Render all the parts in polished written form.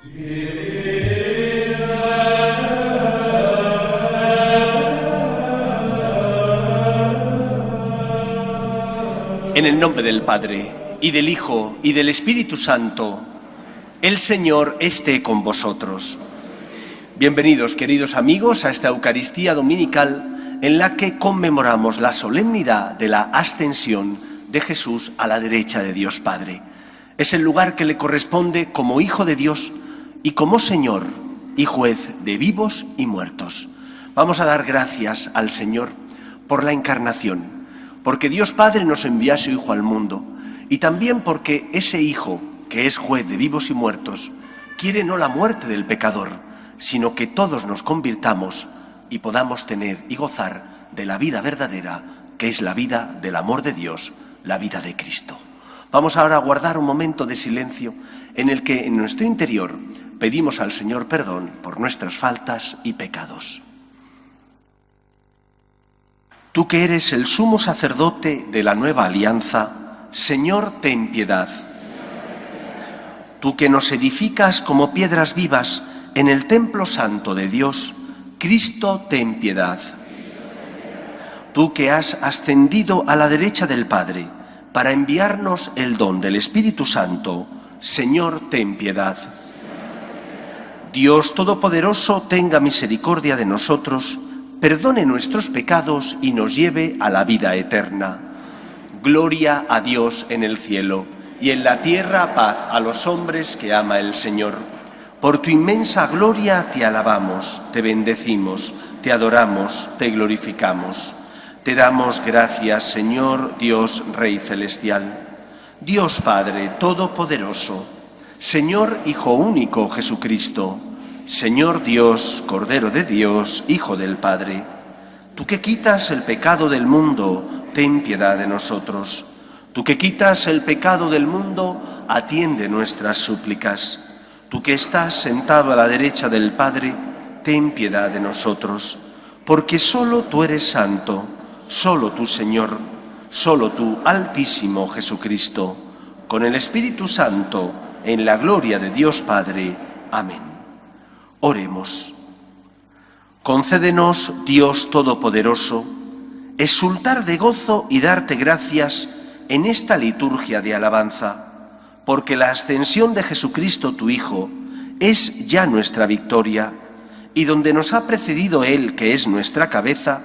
En el nombre del Padre, y del Hijo, y del Espíritu Santo, el Señor esté con vosotros. Bienvenidos, queridos amigos, a esta Eucaristía Dominical en la que conmemoramos la solemnidad de la ascensión de Jesús a la derecha de Dios Padre. Es el lugar que le corresponde como Hijo de Dios y como Señor y Juez de vivos y muertos. Vamos a dar gracias al Señor por la encarnación, porque Dios Padre nos envía a su Hijo al mundo, y también porque ese Hijo, que es Juez de vivos y muertos, quiere no la muerte del pecador, sino que todos nos convirtamos y podamos tener y gozar de la vida verdadera, que es la vida del amor de Dios, la vida de Cristo. Vamos ahora a guardar un momento de silencio en el que en nuestro interior pedimos al Señor perdón por nuestras faltas y pecados. Tú que eres el sumo sacerdote de la nueva alianza, Señor, ten piedad. Tú que nos edificas como piedras vivas en el templo santo de Dios, Cristo, ten piedad. Tú que has ascendido a la derecha del Padre para enviarnos el don del Espíritu Santo, Señor, ten piedad. Dios Todopoderoso, tenga misericordia de nosotros, perdone nuestros pecados y nos lleve a la vida eterna. Gloria a Dios en el cielo, y en la tierra paz a los hombres que ama el Señor. Por tu inmensa gloria te alabamos, te bendecimos, te adoramos, te glorificamos. Te damos gracias, Señor, Dios Rey Celestial, Dios Padre Todopoderoso, Señor Hijo único Jesucristo, Señor Dios, Cordero de Dios, Hijo del Padre. Tú que quitas el pecado del mundo, ten piedad de nosotros. Tú que quitas el pecado del mundo, atiende nuestras súplicas. Tú que estás sentado a la derecha del Padre, ten piedad de nosotros. Porque solo tú eres santo, solo tú, Señor, solo tú, Altísimo Jesucristo, con el Espíritu Santo, en la gloria de Dios Padre. Amén. Oremos. Concédenos, Dios Todopoderoso, exultar de gozo y darte gracias en esta liturgia de alabanza, porque la ascensión de Jesucristo, tu Hijo, es ya nuestra victoria, y donde nos ha precedido Él, que es nuestra cabeza,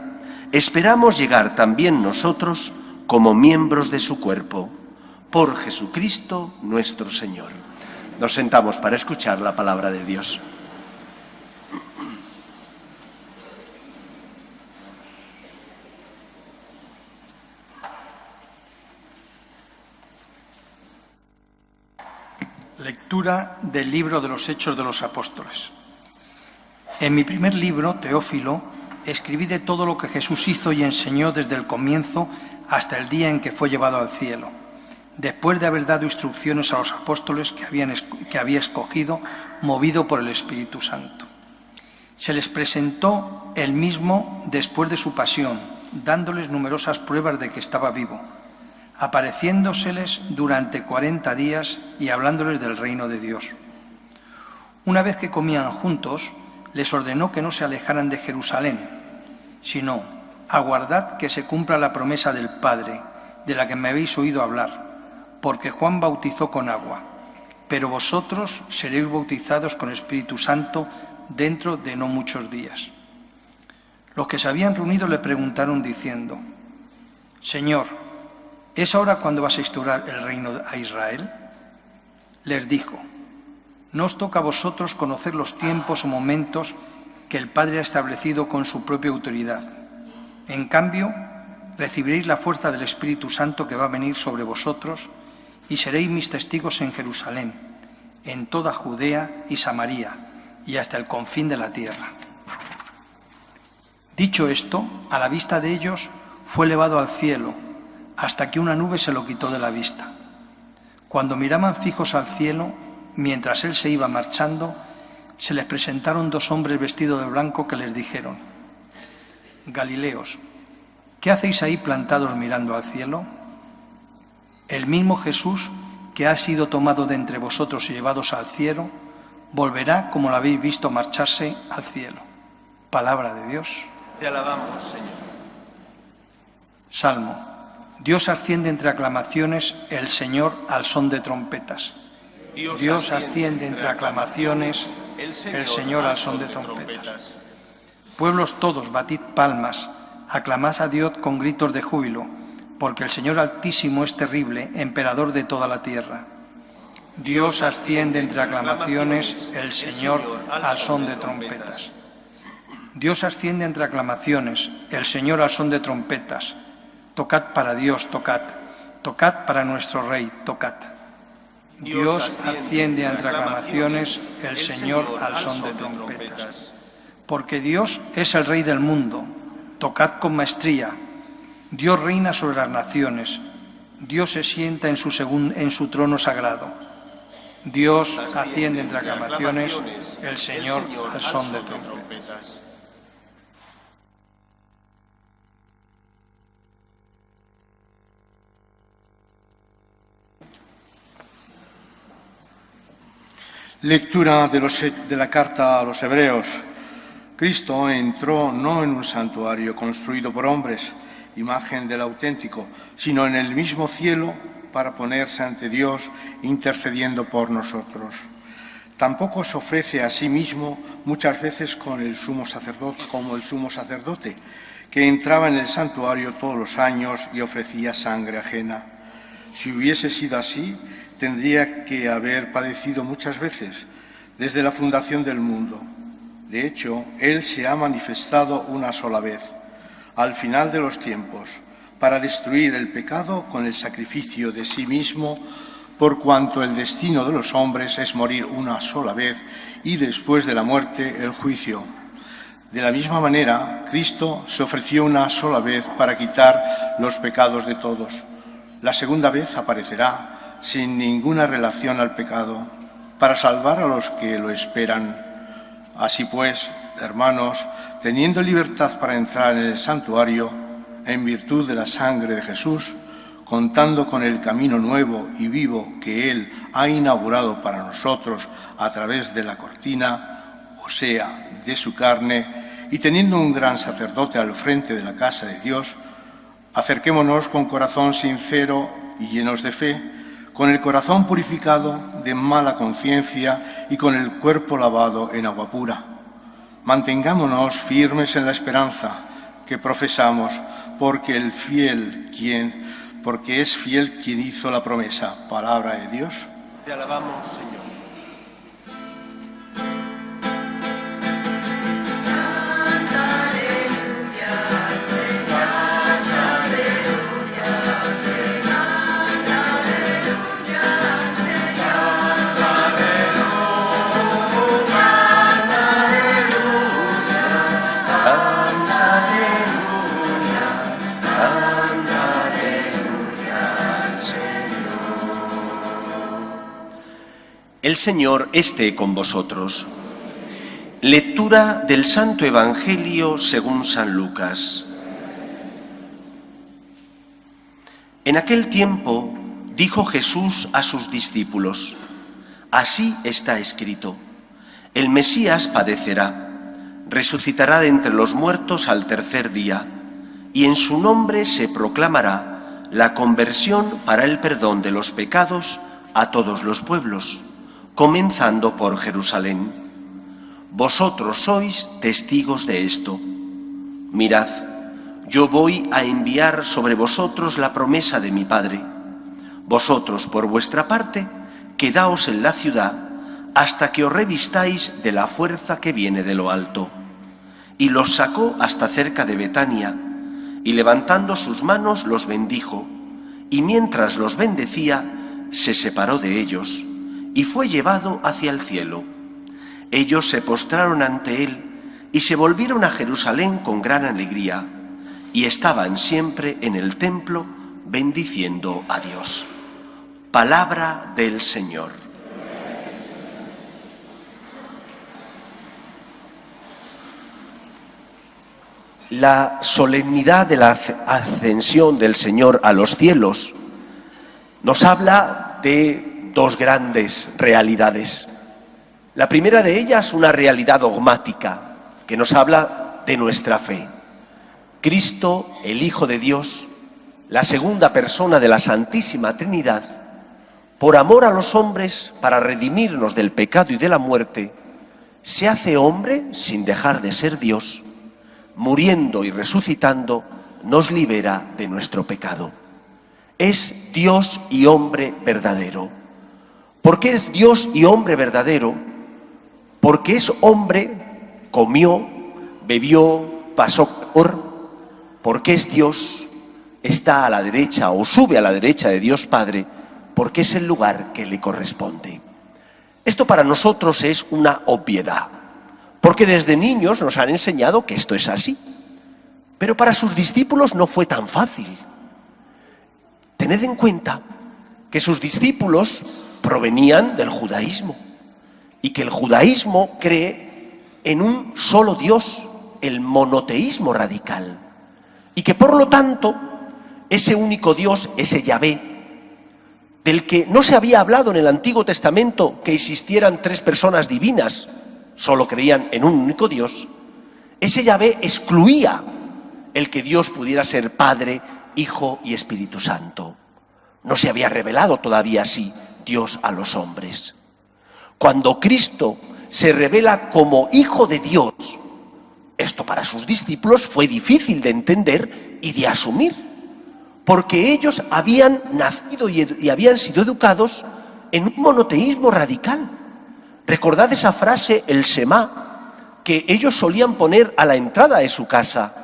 esperamos llegar también nosotros como miembros de su cuerpo. Por Jesucristo nuestro Señor. Nos sentamos para escuchar la palabra de Dios. Lectura del libro de los Hechos de los Apóstoles. En mi primer libro, Teófilo, escribí de todo lo que Jesús hizo y enseñó desde el comienzo hasta el día en que fue llevado al cielo, después de haber dado instrucciones a los apóstoles que había escogido, movido por el Espíritu Santo. Se les presentó él mismo después de su pasión, dándoles numerosas pruebas de que estaba vivo, apareciéndoseles durante 40 días y hablándoles del reino de Dios. Una vez que comían juntos, les ordenó que no se alejaran de Jerusalén, sino aguardad que se cumpla la promesa del Padre, de la que me habéis oído hablar, porque Juan bautizó con agua, pero vosotros seréis bautizados con Espíritu Santo dentro de no muchos días. Los que se habían reunido le preguntaron diciendo: Señor, ¿es ahora cuando vas a instaurar el reino a Israel? Les dijo: no os toca a vosotros conocer los tiempos o momentos que el Padre ha establecido con su propia autoridad. En cambio, recibiréis la fuerza del Espíritu Santo que va a venir sobre vosotros y seréis mis testigos en Jerusalén, en toda Judea y Samaria y hasta el confín de la tierra. Dicho esto, a la vista de ellos, fue elevado al cielo, hasta que una nube se lo quitó de la vista. Cuando miraban fijos al cielo, mientras él se iba marchando, se les presentaron dos hombres vestidos de blanco que les dijeron: Galileos, ¿qué hacéis ahí plantados mirando al cielo? El mismo Jesús que ha sido tomado de entre vosotros y llevados al cielo, volverá como lo habéis visto marcharse al cielo. Palabra de Dios. Te alabamos, Señor. Salmo. Dios asciende entre aclamaciones, el Señor al son de trompetas. Dios asciende entre aclamaciones, el Señor al son de trompetas. Pueblos todos, batid palmas, aclamad a Dios con gritos de júbilo, porque el Señor Altísimo es terrible, emperador de toda la tierra. Dios asciende entre aclamaciones, el Señor al son de trompetas. Dios asciende entre aclamaciones, el Señor al son de trompetas. Tocad para Dios, tocad. Tocad para nuestro Rey, tocad. Dios asciende entre aclamaciones, el Señor al son de trompetas. Porque Dios es el Rey del mundo. Tocad con maestría. Dios reina sobre las naciones. Dios se sienta en su trono sagrado. Dios asciende entre aclamaciones, el Señor al son de trompetas. Lectura de la carta a los Hebreos. Cristo entró no en un santuario construido por hombres, imagen del auténtico, sino en el mismo cielo para ponerse ante Dios intercediendo por nosotros. Tampoco se ofrece a sí mismo muchas veces como el sumo sacerdote, que entraba en el santuario todos los años y ofrecía sangre ajena. Si hubiese sido así, tendría que haber padecido muchas veces desde la fundación del mundo. De hecho, Él se ha manifestado una sola vez, al final de los tiempos, para destruir el pecado con el sacrificio de sí mismo, por cuanto el destino de los hombres es morir una sola vez y después de la muerte el juicio. De la misma manera, Cristo se ofreció una sola vez para quitar los pecados de todos. La segunda vez aparecerá sin ninguna relación al pecado, para salvar a los que lo esperan. Así pues, hermanos, teniendo libertad para entrar en el santuario, en virtud de la sangre de Jesús, contando con el camino nuevo y vivo que Él ha inaugurado para nosotros a través de la cortina, o sea, de su carne, y teniendo un gran sacerdote al frente de la casa de Dios, acerquémonos con corazón sincero y llenos de fe, con el corazón purificado de mala conciencia y con el cuerpo lavado en agua pura. Mantengámonos firmes en la esperanza que profesamos, porque es fiel quien hizo la promesa. Palabra de Dios. Te alabamos, Señor. El Señor esté con vosotros. Lectura del Santo Evangelio según San Lucas. En aquel tiempo dijo Jesús a sus discípulos: así está escrito, el Mesías padecerá, resucitará de entre los muertos al tercer día, y en su nombre se proclamará la conversión para el perdón de los pecados a todos los pueblos, comenzando por Jerusalén. Vosotros sois testigos de esto. Mirad, yo voy a enviar sobre vosotros la promesa de mi Padre. Vosotros, por vuestra parte, quedaos en la ciudad hasta que os revistáis de la fuerza que viene de lo alto. Y los sacó hasta cerca de Betania, y levantando sus manos los bendijo, y mientras los bendecía, se separó de ellos, y fue llevado hacia el cielo. Ellos se postraron ante él y se volvieron a Jerusalén con gran alegría, y estaban siempre en el templo bendiciendo a Dios. Palabra del Señor. La solemnidad de la ascensión del Señor a los cielos nos habla de dos grandes realidades. La primera de ellas, una realidad dogmática que nos habla de nuestra fe. Cristo, el Hijo de Dios, la segunda persona de la Santísima Trinidad, por amor a los hombres, para redimirnos del pecado y de la muerte, se hace hombre sin dejar de ser Dios, muriendo y resucitando, nos libera de nuestro pecado. Es Dios y hombre verdadero. ¿Por qué es Dios y hombre verdadero? Porque es hombre, comió, bebió, pasó calor. Porque es Dios, está a la derecha o sube a la derecha de Dios Padre, porque es el lugar que le corresponde. Esto para nosotros es una obviedad, porque desde niños nos han enseñado que esto es así. Pero para sus discípulos no fue tan fácil. Tened en cuenta que sus discípulos provenían del judaísmo y que el judaísmo cree en un solo Dios, el monoteísmo radical, y que por lo tanto ese único Dios, ese Yahvé, del que no se había hablado en el Antiguo Testamento que existieran tres personas divinas, solo creían en un único Dios, ese Yahvé excluía el que Dios pudiera ser Padre, Hijo y Espíritu Santo. No se había revelado todavía así Dios a los hombres. Cuando Cristo se revela como Hijo de Dios, esto para sus discípulos fue difícil de entender y de asumir, porque ellos habían nacido y habían sido educados en un monoteísmo radical. Recordad esa frase, el Shema, que ellos solían poner a la entrada de su casa.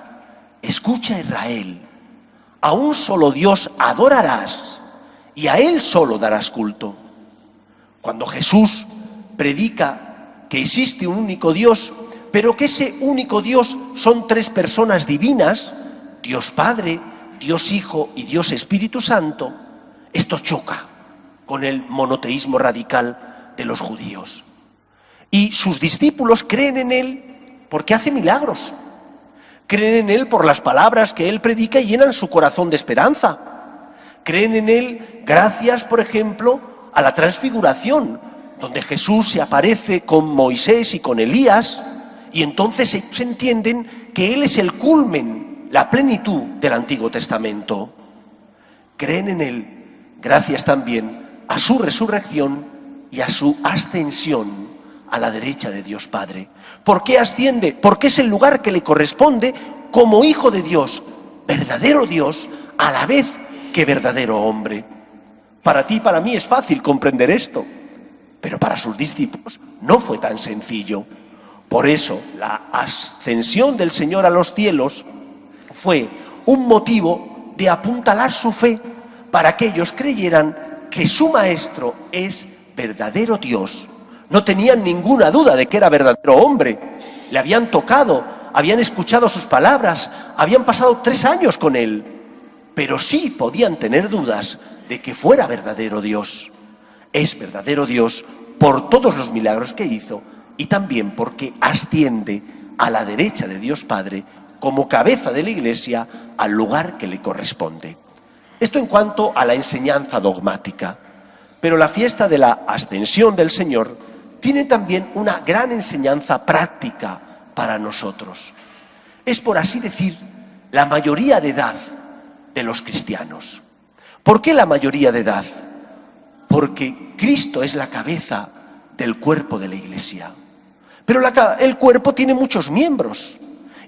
Escucha, Israel, a un solo Dios adorarás y a Él solo darás culto. Cuando Jesús predica que existe un único Dios, pero que ese único Dios son tres personas divinas, Dios Padre, Dios Hijo y Dios Espíritu Santo, esto choca con el monoteísmo radical de los judíos. Y sus discípulos creen en Él porque hace milagros. Creen en Él por las palabras que Él predica y llenan su corazón de esperanza. Creen en Él gracias, por ejemplo, a la transfiguración, donde Jesús se aparece con Moisés y con Elías, y entonces ellos entienden que Él es el culmen, la plenitud del Antiguo Testamento. Creen en Él gracias también a su resurrección y a su ascensión a la derecha de Dios Padre. ¿Por qué asciende? Porque es el lugar que le corresponde como Hijo de Dios, verdadero Dios, a la vez que verdadero hombre. Para ti y para mí es fácil comprender esto, pero para sus discípulos no fue tan sencillo. Por eso la ascensión del Señor a los cielos fue un motivo de apuntalar su fe para que ellos creyeran que su Maestro es verdadero Dios. No tenían ninguna duda de que era verdadero hombre. Le habían tocado, habían escuchado sus palabras, habían pasado 3 años con Él. Pero sí podían tener dudas de que fuera verdadero Dios. Es verdadero Dios por todos los milagros que hizo y también porque asciende a la derecha de Dios Padre como cabeza de la Iglesia al lugar que le corresponde. Esto en cuanto a la enseñanza dogmática. Pero la fiesta de la ascensión del Señor tiene también una gran enseñanza práctica para nosotros. Es, por así decir, la mayoría de edad de los cristianos. ¿Por qué la mayoría de edad? Porque Cristo es la cabeza del cuerpo de la Iglesia. Pero el cuerpo tiene muchos miembros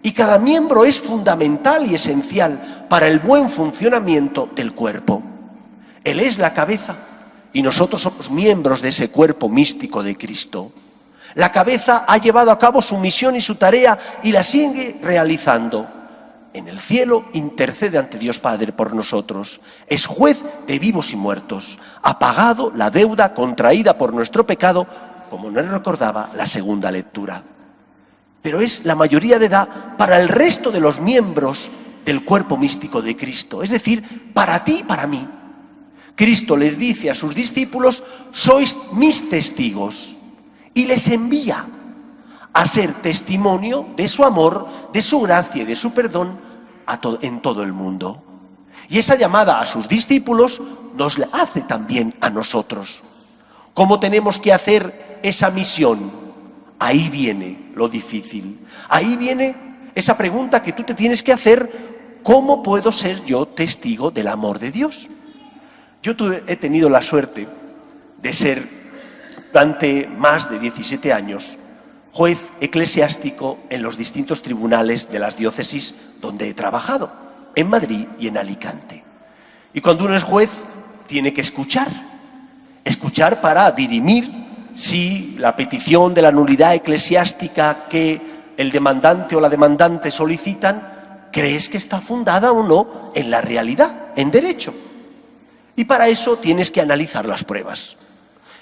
y cada miembro es fundamental y esencial para el buen funcionamiento del cuerpo. Él es la cabeza y nosotros somos miembros de ese cuerpo místico de Cristo. La cabeza ha llevado a cabo su misión y su tarea y la sigue realizando. En el cielo intercede ante Dios Padre por nosotros. Es juez de vivos y muertos. Ha pagado la deuda contraída por nuestro pecado, como nos recordaba la segunda lectura. Pero es la mayoría de edad para el resto de los miembros del cuerpo místico de Cristo. Es decir, para ti y para mí. Cristo les dice a sus discípulos, sois mis testigos. Y les envía a ser testimonio de su amor, de su gracia y de su perdón en todo el mundo. Y esa llamada a sus discípulos nos la hace también a nosotros. ¿Cómo tenemos que hacer hacer esa misión, ahí viene lo difícil. Ahí viene esa pregunta que tú te tienes que hacer: ¿cómo puedo ser yo testigo del amor de Dios? Yo he tenido la suerte de ser, durante más de 17 años, juez eclesiástico en los distintos tribunales de las diócesis donde he trabajado, en Madrid y en Alicante. Y cuando uno es juez, tiene que escuchar para dirimir si la petición de la nulidad eclesiástica que el demandante o la demandante solicitan, crees que está fundada o no en la realidad, en derecho. Y para eso tienes que analizar las pruebas.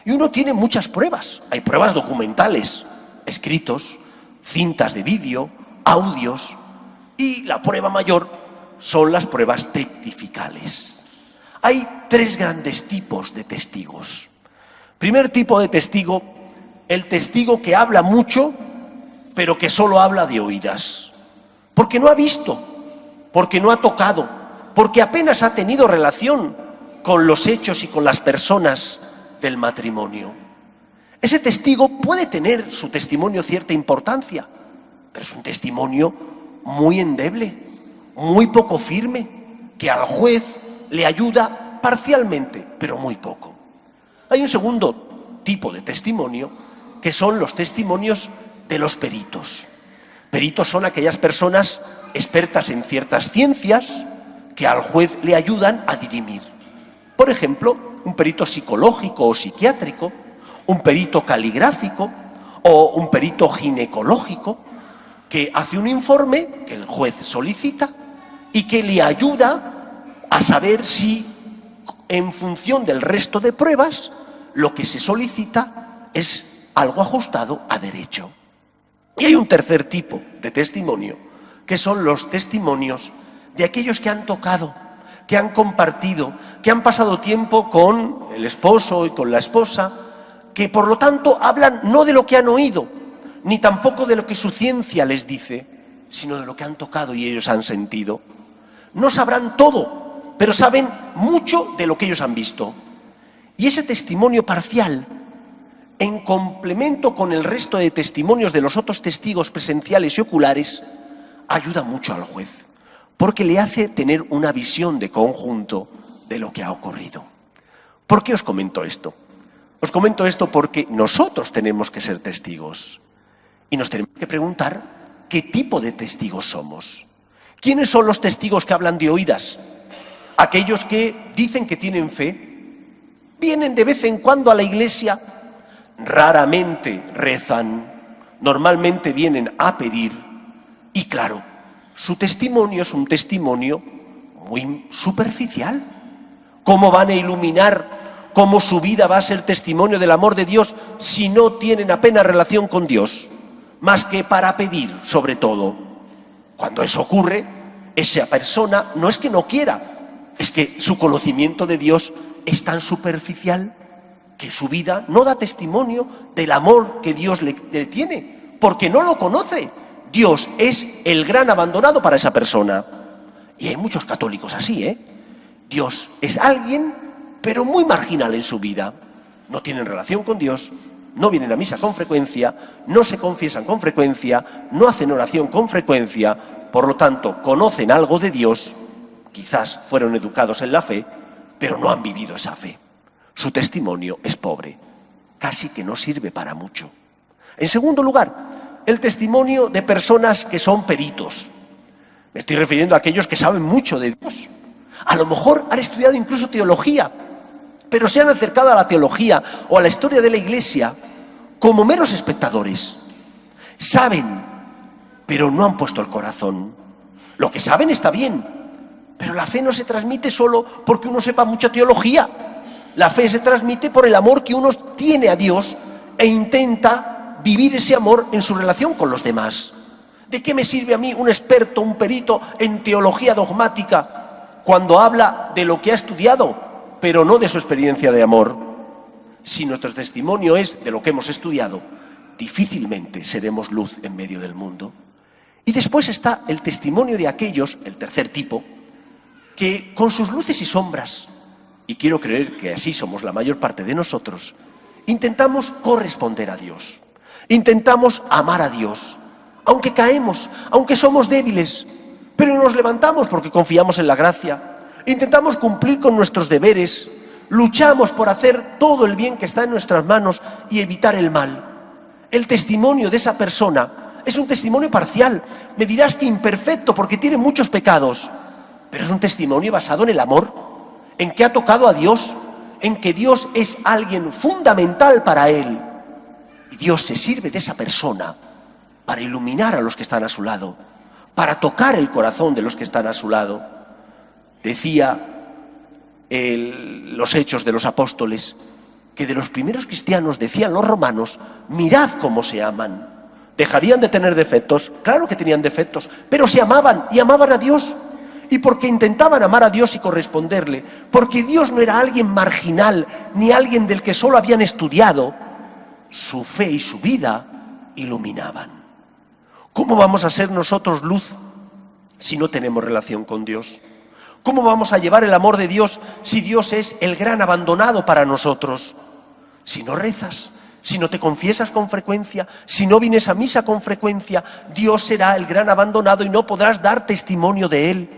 Y uno tiene muchas pruebas. Hay pruebas documentales, escritos, cintas de vídeo, audios, y la prueba mayor son las pruebas testificales. Hay 3 grandes tipos de testigos. Primer tipo de testigo, el testigo que habla mucho, pero que solo habla de oídas, porque no ha visto, porque no ha tocado, porque apenas ha tenido relación con los hechos y con las personas del matrimonio. Ese testigo puede tener su testimonio cierta importancia, pero es un testimonio muy endeble, muy poco firme, que al juez le ayuda parcialmente, pero muy poco. Hay un segundo tipo de testimonio, que son los testimonios de los peritos. Peritos son aquellas personas expertas en ciertas ciencias que al juez le ayudan a dirimir. Por ejemplo, un perito psicológico o psiquiátrico, un perito caligráfico o un perito ginecológico que hace un informe que el juez solicita y que le ayuda a saber si, en función del resto de pruebas, lo que se solicita es algo ajustado a derecho. Y hay un tercer tipo de testimonio, que son los testimonios de aquellos que han tocado, que han compartido, que han pasado tiempo con el esposo y con la esposa, que por lo tanto hablan no de lo que han oído, ni tampoco de lo que su ciencia les dice, sino de lo que han tocado y ellos han sentido. No sabrán todo, pero saben mucho de lo que ellos han visto. Y ese testimonio parcial, en complemento con el resto de testimonios de los otros testigos presenciales y oculares, ayuda mucho al juez, porque le hace tener una visión de conjunto de lo que ha ocurrido. ¿Por qué os comento esto? Os comento esto porque nosotros tenemos que ser testigos y nos tenemos que preguntar qué tipo de testigos somos. ¿Quiénes son los testigos que hablan de oídas? Aquellos que dicen que tienen fe, vienen de vez en cuando a la iglesia, raramente rezan, normalmente vienen a pedir y claro, su testimonio es un testimonio muy superficial. ¿Cómo van a iluminar cómo su vida va a ser testimonio del amor de Dios si no tienen apenas relación con Dios? Más que para pedir, sobre todo. Cuando eso ocurre, esa persona no es que no quiera, es que su conocimiento de Dios es tan superficial que su vida no da testimonio del amor que Dios le tiene, porque no lo conoce. Dios es el gran abandonado para esa persona. Y hay muchos católicos así, Dios es alguien, pero muy marginal en su vida. No tienen relación con Dios, no vienen a misa con frecuencia, no se confiesan con frecuencia, no hacen oración con frecuencia, por lo tanto, conocen algo de Dios, quizás fueron educados en la fe, pero no han vivido esa fe. Su testimonio es pobre, casi que no sirve para mucho. En segundo lugar, el testimonio de personas que son peritos. Me estoy refiriendo a aquellos que saben mucho de Dios. A lo mejor han estudiado incluso teología, pero se han acercado a la teología o a la historia de la Iglesia como meros espectadores. Saben, pero no han puesto el corazón. Lo que saben está bien, pero la fe no se transmite solo porque uno sepa mucha teología. La fe se transmite por el amor que uno tiene a Dios e intenta vivir ese amor en su relación con los demás. ¿De qué me sirve a mí un experto, un perito en teología dogmática cuando habla de lo que ha estudiado, pero no de su experiencia de amor? Si nuestro testimonio es de lo que hemos estudiado, difícilmente seremos luz en medio del mundo. Y después está el testimonio de aquellos, el tercer tipo, que con sus luces y sombras, y quiero creer que así somos la mayor parte de nosotros, intentamos corresponder a Dios, intentamos amar a Dios, aunque caemos, aunque somos débiles, pero nos levantamos porque confiamos en la gracia, intentamos cumplir con nuestros deberes, luchamos por hacer todo el bien que está en nuestras manos y evitar el mal. El testimonio de esa persona es un testimonio parcial. Me dirás que imperfecto porque tiene muchos pecados, pero es un testimonio basado en el amor, en que ha tocado a Dios, en que Dios es alguien fundamental para él. Y Dios se sirve de esa persona para iluminar a los que están a su lado, para tocar el corazón de los que están a su lado. Decía los Hechos de los Apóstoles que de los primeros cristianos, decían los romanos, mirad cómo se aman. ¿Dejarían de tener defectos? Claro que tenían defectos, pero se amaban y amaban a Dios. Y porque intentaban amar a Dios y corresponderle, porque Dios no era alguien marginal, ni alguien del que solo habían estudiado, su fe y su vida iluminaban. ¿Cómo vamos a ser nosotros luz si no tenemos relación con Dios? ¿Cómo vamos a llevar el amor de Dios si Dios es el gran abandonado para nosotros? Si no rezas, si no te confiesas con frecuencia, si no vienes a misa con frecuencia, Dios será el gran abandonado y no podrás dar testimonio de Él.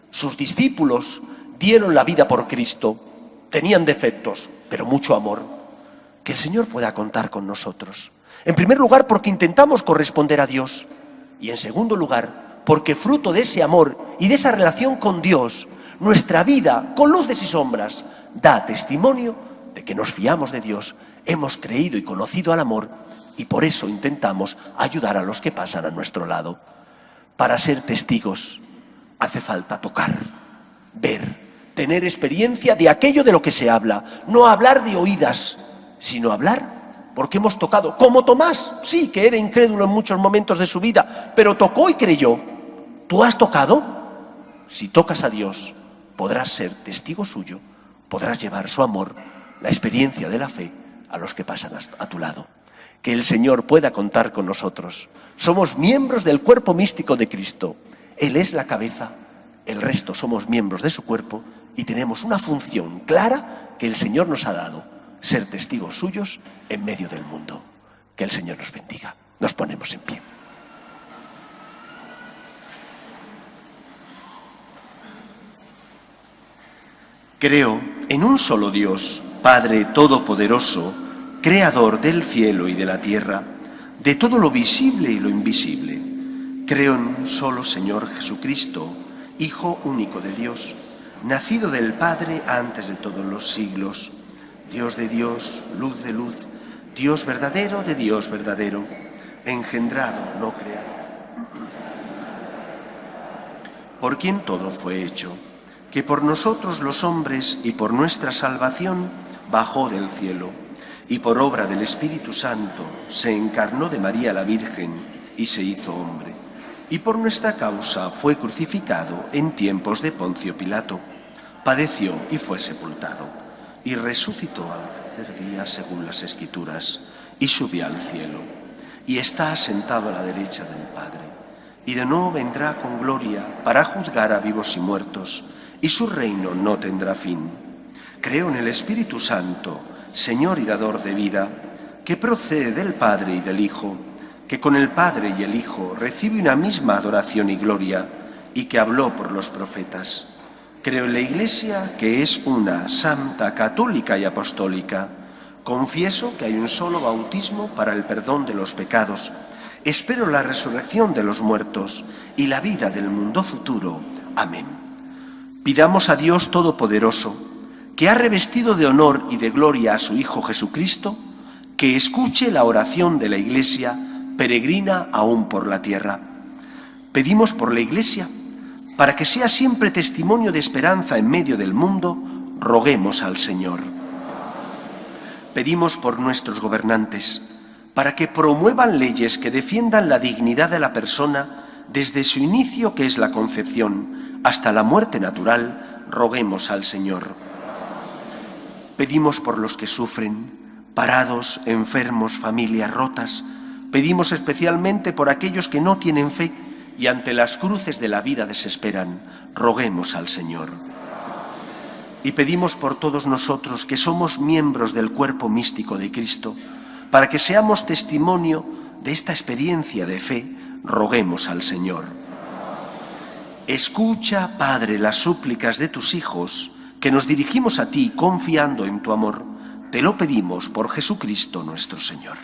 Sus discípulos dieron la vida por Cristo, tenían defectos, pero mucho amor. Que el Señor pueda contar con nosotros. En primer lugar, porque intentamos corresponder a Dios. Y en segundo lugar, porque fruto de ese amor y de esa relación con Dios, nuestra vida, con luces y sombras, da testimonio de que nos fiamos de Dios, hemos creído y conocido al amor y por eso intentamos ayudar a los que pasan a nuestro lado. Para ser testigos hace falta tocar, ver, tener experiencia de aquello de lo que se habla, no hablar de oídas, sino hablar porque hemos tocado, como Tomás, sí, que era incrédulo en muchos momentos de su vida, pero tocó y creyó. ¿Tú has tocado? Si tocas a Dios, podrás ser testigo suyo, podrás llevar su amor, la experiencia de la fe, a los que pasan a tu lado. Que el Señor pueda contar con nosotros. Somos miembros del cuerpo místico de Cristo. Él es la cabeza, el resto somos miembros de su cuerpo y tenemos una función clara que el Señor nos ha dado, ser testigos suyos en medio del mundo. Que el Señor nos bendiga. Nos ponemos en pie. Creo en un solo Dios, Padre Todopoderoso, Creador del cielo y de la tierra, de todo lo visible y lo invisible. Creo en un solo Señor Jesucristo, Hijo único de Dios, nacido del Padre antes de todos los siglos, Dios de Dios, luz de luz, Dios verdadero de Dios verdadero, engendrado, no creado, por quien todo fue hecho, que por nosotros los hombres y por nuestra salvación bajó del cielo, y por obra del Espíritu Santo se encarnó de María la Virgen y se hizo hombre, y por nuestra causa fue crucificado en tiempos de Poncio Pilato, padeció y fue sepultado, y resucitó al tercer día según las Escrituras, y subió al cielo, y está sentado a la derecha del Padre, y de nuevo vendrá con gloria para juzgar a vivos y muertos, y su reino no tendrá fin. Creo en el Espíritu Santo, Señor y dador de vida, que procede del Padre y del Hijo, que con el Padre y el Hijo recibe una misma adoración y gloria, y que habló por los profetas. Creo en la Iglesia, que es una, santa, católica y apostólica. Confieso que hay un solo bautismo para el perdón de los pecados. Espero la resurrección de los muertos y la vida del mundo futuro. Amén. Pidamos a Dios Todopoderoso, que ha revestido de honor y de gloria a su Hijo Jesucristo, que escuche la oración de la Iglesia, peregrina aún por la tierra. Pedimos por la Iglesia, para que sea siempre testimonio de esperanza en medio del mundo, roguemos al Señor. Pedimos por nuestros gobernantes, para que promuevan leyes que defiendan la dignidad de la persona desde su inicio, que es la concepción, hasta la muerte natural, roguemos al Señor. Pedimos por los que sufren, parados, enfermos, familias rotas. Pedimos especialmente por aquellos que no tienen fe y ante las cruces de la vida desesperan. Roguemos al Señor. y pedimos por todos nosotros que somos miembros del cuerpo místico de Cristo, para que seamos testimonio de esta experiencia de fe, roguemos al Señor. Escucha, Padre, las súplicas de tus hijos, que nos dirigimos a ti confiando en tu amor. Te lo pedimos por Jesucristo nuestro Señor.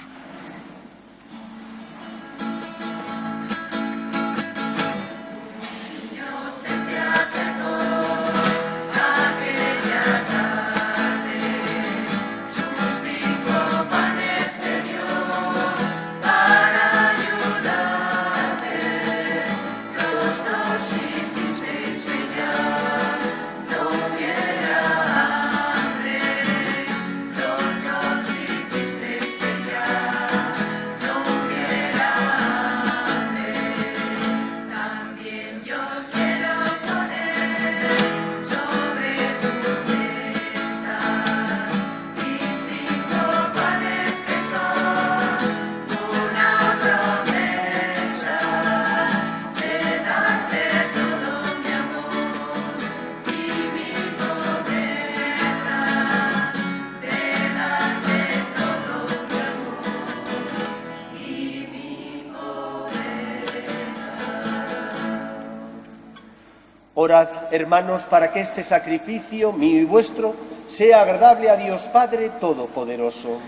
Orad, hermanos, para que este sacrificio, mío y vuestro, sea agradable a Dios Padre Todopoderoso.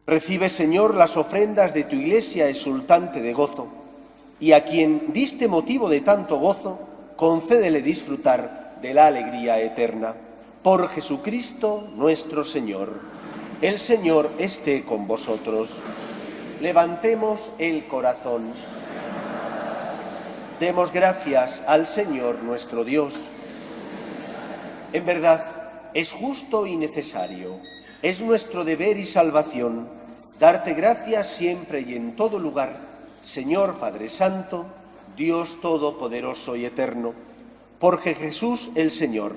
Recibe, Señor, las ofrendas de tu Iglesia exultante de gozo, y a quien diste motivo de tanto gozo, concédele disfrutar de la alegría eterna. Por Jesucristo nuestro Señor. El Señor esté con vosotros. Levantemos el corazón. Demos gracias al Señor nuestro Dios. En verdad, es justo y necesario, es nuestro deber y salvación, darte gracias siempre y en todo lugar, Señor Padre Santo, Dios Todopoderoso y Eterno, porque Jesús el Señor,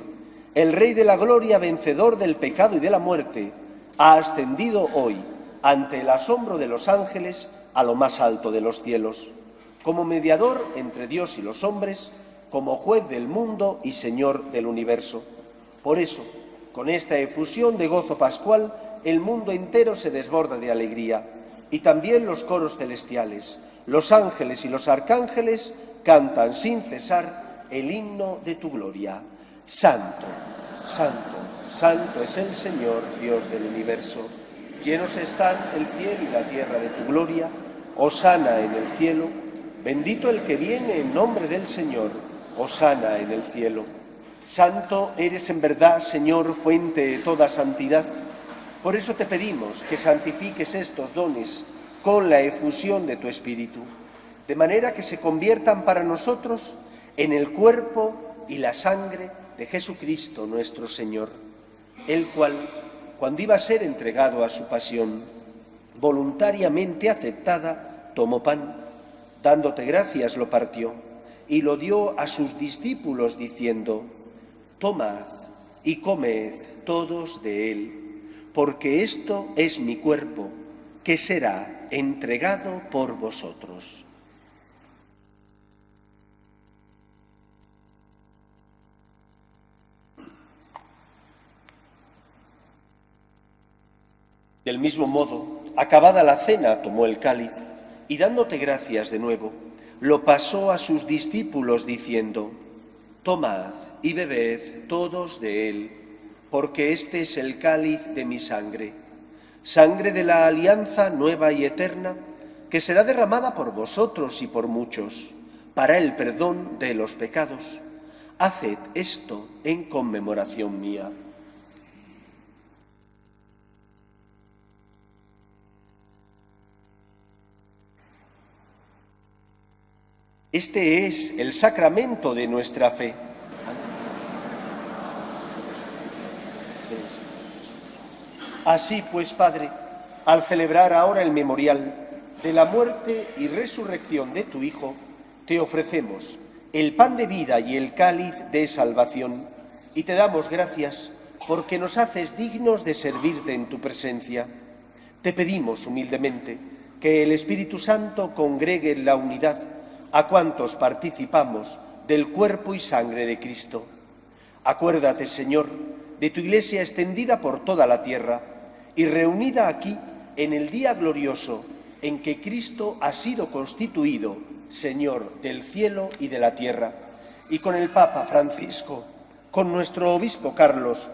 el Rey de la Gloria, vencedor del pecado y de la muerte, ha ascendido hoy, ante el asombro de los ángeles, a lo más alto de los cielos, como mediador entre Dios y los hombres, como juez del mundo y Señor del universo. Por eso, con esta efusión de gozo pascual, el mundo entero se desborda de alegría, y también los coros celestiales, los ángeles y los arcángeles cantan sin cesar el himno de tu gloria. Santo, santo, santo es el Señor, Dios del universo. Llenos están el cielo y la tierra de tu gloria. Hosana en el cielo. Bendito el que viene en nombre del Señor. Hosana en el cielo. Santo eres en verdad, Señor, fuente de toda santidad. Por eso te pedimos que santifiques estos dones con la efusión de tu Espíritu, de manera que se conviertan para nosotros en el cuerpo y la sangre de Jesucristo nuestro Señor, el cual, cuando iba a ser entregado a su pasión, voluntariamente aceptada, tomó pan, dándote gracias lo partió, y lo dio a sus discípulos diciendo: tomad y comed todos de él, porque esto es mi cuerpo, que será entregado por vosotros. Del mismo modo, acabada la cena, tomó el cáliz, y dándote gracias de nuevo, lo pasó a sus discípulos diciendo: tomad y bebed todos de él, porque este es el cáliz de mi sangre, sangre de la alianza nueva y eterna, que será derramada por vosotros y por muchos, para el perdón de los pecados. Haced esto en conmemoración mía. Este es el sacramento de nuestra fe. Así pues, Padre, al celebrar ahora el memorial de la muerte y resurrección de tu Hijo, te ofrecemos el pan de vida y el cáliz de salvación, y te damos gracias porque nos haces dignos de servirte en tu presencia. Te pedimos humildemente que el Espíritu Santo congregue en la unidad a cuantos participamos del cuerpo y sangre de Cristo. Acuérdate, Señor, de tu Iglesia extendida por toda la tierra y reunida aquí en el día glorioso en que Cristo ha sido constituido Señor del cielo y de la tierra, y con el Papa Francisco, con nuestro obispo Carlos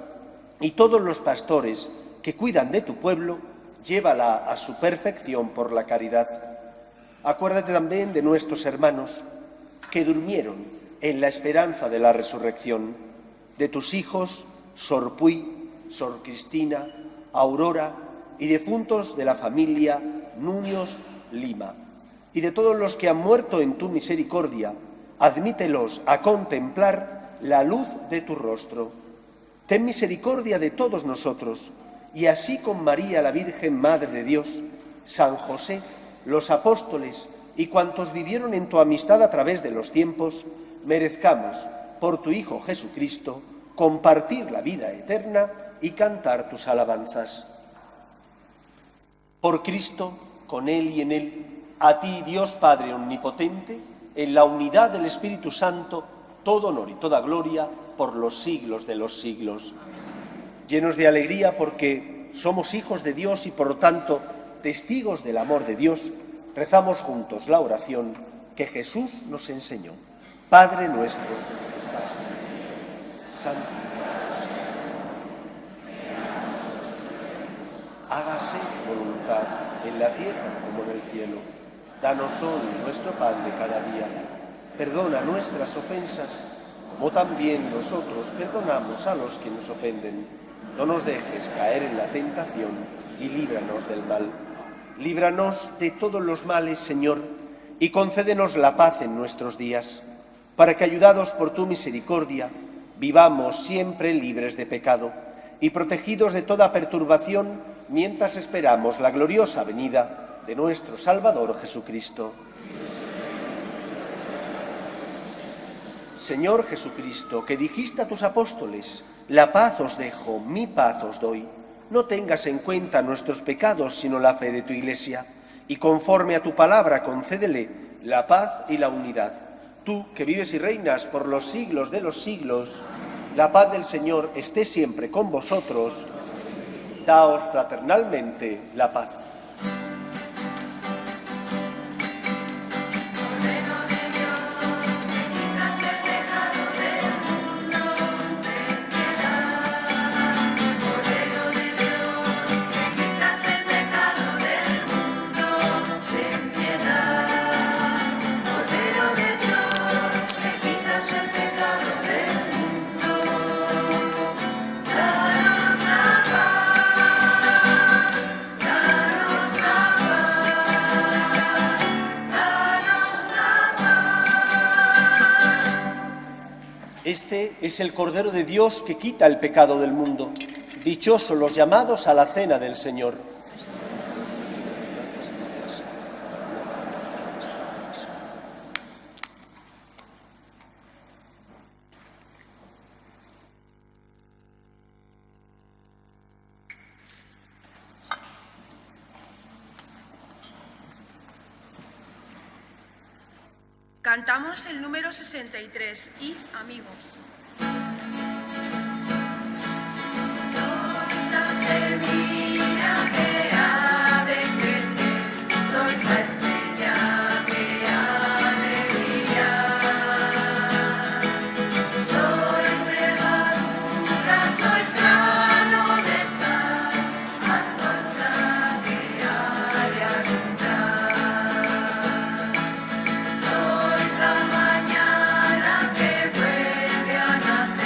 y todos los pastores que cuidan de tu pueblo, llévala a su perfección por la caridad. Acuérdate también de nuestros hermanos que durmieron en la esperanza de la resurrección, de tus hijos Sor Puy, Sor Cristina, Aurora y difuntos de la familia Núñez Lima, y de todos los que han muerto en tu misericordia, admítelos a contemplar la luz de tu rostro. Ten misericordia de todos nosotros, y así con María, la Virgen Madre de Dios, San José, los apóstoles y cuantos vivieron en tu amistad a través de los tiempos, merezcamos, por tu Hijo Jesucristo, compartir la vida eterna y cantar tus alabanzas. Por Cristo, con Él y en Él, a ti, Dios Padre Omnipotente, en la unidad del Espíritu Santo, todo honor y toda gloria por los siglos de los siglos. Llenos de alegría porque somos hijos de Dios y, por lo tanto, testigos del amor de Dios, rezamos juntos la oración que Jesús nos enseñó. Padre nuestro que estás en el cielo, santificado sea. Hágase tu voluntad en la tierra como en el cielo. Danos hoy nuestro pan de cada día. Perdona nuestras ofensas, como también nosotros perdonamos a los que nos ofenden. No nos dejes caer en la tentación y líbranos del mal. Líbranos de todos los males, Señor, y concédenos la paz en nuestros días, para que, ayudados por tu misericordia, vivamos siempre libres de pecado y protegidos de toda perturbación mientras esperamos la gloriosa venida de nuestro Salvador Jesucristo. Señor Jesucristo, que dijiste a tus apóstoles: la paz os dejo, mi paz os doy. No tengas en cuenta nuestros pecados, sino la fe de tu Iglesia, y conforme a tu palabra concédele la paz y la unidad. Tú, que vives y reinas por los siglos de los siglos, la paz del Señor esté siempre con vosotros. Daos fraternalmente la paz. Este es el Cordero de Dios que quita el pecado del mundo. Dichosos los llamados a la cena del Señor. Cantamos el número 63, Id, amigos. Sois la semilla que ha de crecer, sois la estrella que ha de brillar. Sois levadura, sois grano de sal, antorcha que ha de alumbrar. La mañana que vuelve a nacer.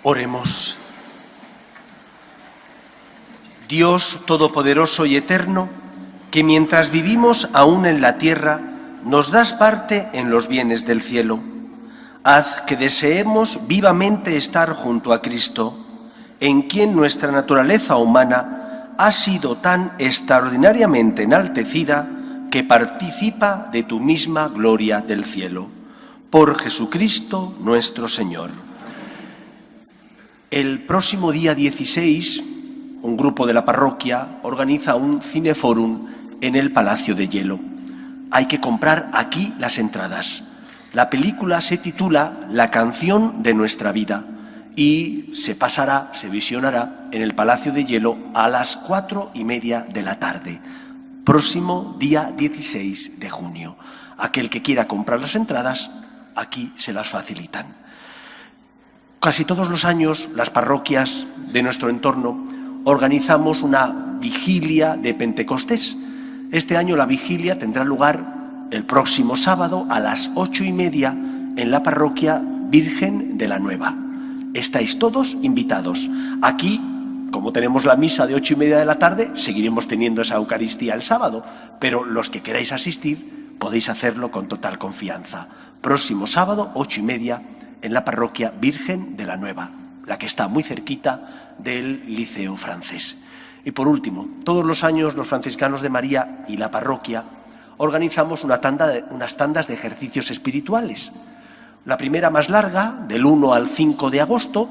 Oremos. Dios Todopoderoso y Eterno, que mientras vivimos aún en la tierra, nos das parte en los bienes del cielo. Haz que deseemos vivamente estar junto a Cristo, en quien nuestra naturaleza humana ha sido tan extraordinariamente enaltecida que participa de tu misma gloria del cielo. Por Jesucristo nuestro Señor. El próximo día 16, un grupo de la parroquia organiza un cineforum en el Palacio de Hielo. Hay que comprar aquí las entradas. La película se titula La canción de nuestra vida y se visionará en el Palacio de Hielo a las 4:30 de la tarde, próximo día 16 de junio. Aquel que quiera comprar las entradas, aquí se las facilitan. Casi todos los años las parroquias de nuestro entorno organizamos una vigilia de Pentecostés. Este año la vigilia tendrá lugar el próximo sábado a las 8:30 en la parroquia Virgen de la Nueva. Estáis todos invitados. Aquí, como tenemos la misa de 8:30 de la tarde, seguiremos teniendo esa Eucaristía el sábado, pero los que queráis asistir podéis hacerlo con total confianza. Próximo sábado, 8:30, en la parroquia Virgen de la Nueva, la que está muy cerquita del Liceo Francés. Y por último, todos los años los franciscanos de María y la parroquia organizamos unas tandas de ejercicios espirituales. La primera más larga, del 1 al 5 de agosto,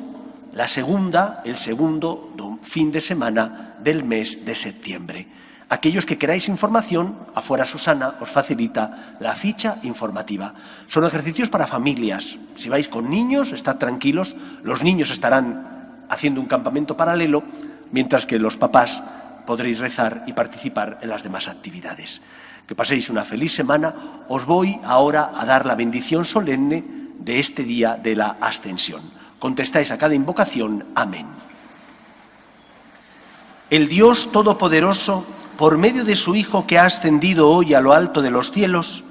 la segunda, el segundo fin de semana del mes de septiembre. Aquellos que queráis información, afuera Susana os facilita la ficha informativa. Son ejercicios para familias. Si vais con niños, estad tranquilos, los niños estarán haciendo un campamento paralelo, mientras que los papás podréis rezar y participar en las demás actividades. Que paséis una feliz semana. Os voy ahora a dar la bendición solemne de este día de la Ascensión. Contestáis a cada invocación, amén. El Dios Todopoderoso, por medio de su Hijo que ha ascendido hoy a lo alto de los cielos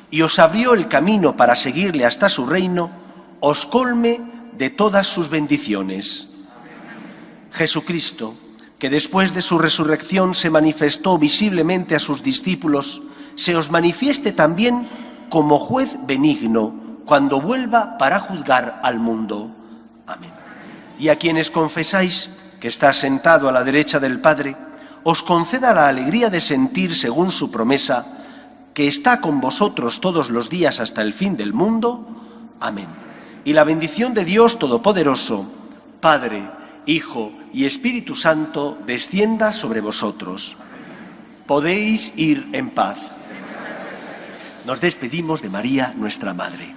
y os abrió el camino para seguirle hasta su reino, os colme de todas sus bendiciones. Jesucristo, que después de su resurrección se manifestó visiblemente a sus discípulos, se os manifieste también como juez benigno cuando vuelva para juzgar al mundo. Amén. Y a quienes confesáis que está sentado a la derecha del Padre, os conceda la alegría de sentir, según su promesa, que está con vosotros todos los días hasta el fin del mundo. Amén. Y la bendición de Dios Todopoderoso, Padre, Hijo y Espíritu Santo, descienda sobre vosotros. Podéis ir en paz. Nos despedimos de María, nuestra Madre.